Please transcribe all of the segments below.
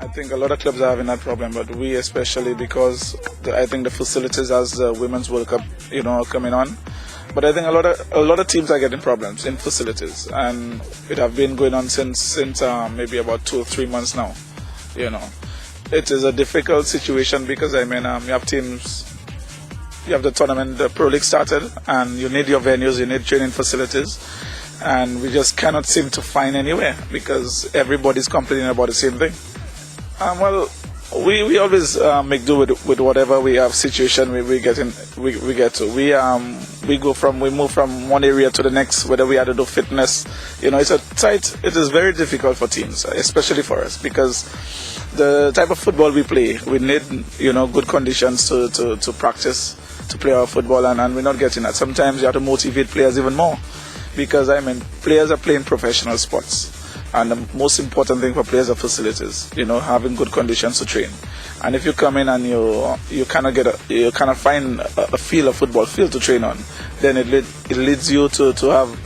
I think a lot of clubs are having that problem, but we especially because I think the facilities as the Women's World Cup, are coming on. But I think a lot of teams are getting problems in facilities, and it have been going on since maybe about 2 or 3 months now. It is a difficult situation because you have teams. You have the tournament, the Pro League started, and you need your venues, you need training facilities, and we just cannot seem to find anywhere because everybody's complaining about the same thing. We always make do with whatever we have situation we get to. We move from one area to the next, whether we had to do fitness. It is very difficult for teams, especially for us, because the type of football we play, we need good conditions to practice, to play our football, and we're not getting that. Sometimes you have to motivate players even more, because players are playing professional sports. And the most important thing for players are facilities, having good conditions to train. And if you come in and you cannot find a football field to train on, then it leads you to have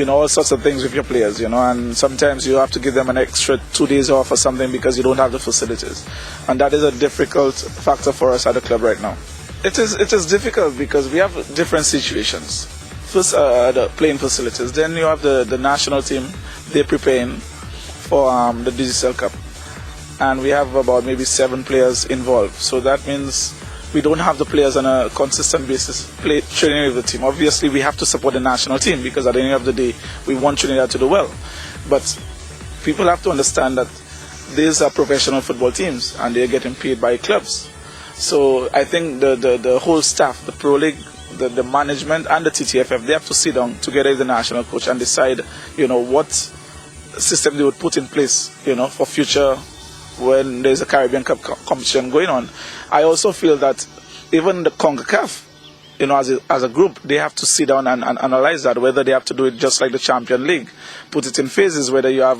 all sorts of things with your players, and sometimes you have to give them an extra 2 days off or something because you don't have the facilities. And that is a difficult factor for us at the club right now. It is difficult because we have different situations. First, the playing facilities. Then you have the national team. They're preparing for the Digicel Cup, and we have about maybe 7 players involved. So that means we don't have the players on a consistent basis training with the team. Obviously, we have to support the national team because at the end of the day, we want Trinidad to do well. But people have to understand that these are professional football teams, and they're getting paid by clubs. So I think the whole staff, the Pro League, the management and the TTFF, they have to sit down together with the national coach and decide, what system they would put in place, for future when there's a Caribbean Cup competition going on. I also feel that even the CONCACAF, as a group, they have to sit down and analyze that, whether they have to do it just like the Champion League, put it in phases, whether you have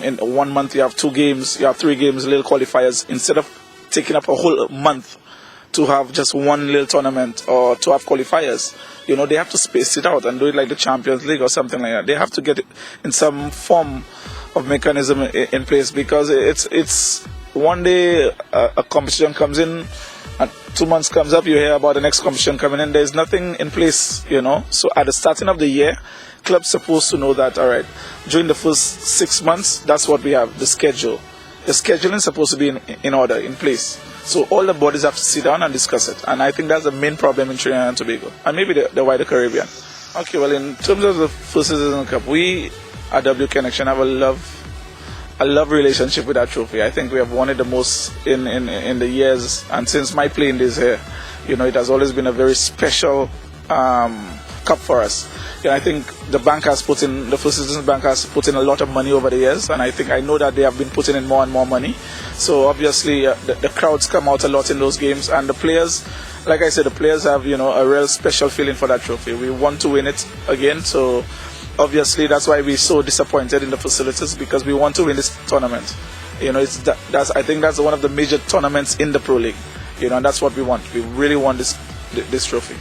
in 1 month you have 2 games, you have 3 games, little qualifiers, instead of taking up a whole month to have just one little tournament or to have qualifiers. They have to space it out and do it like the Champions League or something like that. They have to get it in some form of mechanism in place, because it's one day a competition comes in and 2 months comes up, you hear about the next competition coming in. There's nothing in place, So at the starting of the year, clubs supposed to know that, all right, during the first 6 months, that's what we have, the schedule. The scheduling is supposed to be in order, in place. So all the bodies have to sit down and discuss it. And I think that's the main problem in Trinidad and Tobago, and maybe the wider Caribbean. Okay, well, in terms of the First Citizen Cup, we at W Connection have a love relationship with that trophy. I think we have won it the most in the years, and since my playing days here, it has always been a very special cup for us. I think the First Citizens Bank has put in a lot of money over the years, and I know that they have been putting in more and more money. So obviously the crowds come out a lot in those games, and the players, like I said, the players have a real special feeling for that trophy. We want to win it again, so obviously that's why we're so disappointed in the facilities, because we want to win this tournament. I think that's one of the major tournaments in the Pro League, and that's what we want. We really want this trophy.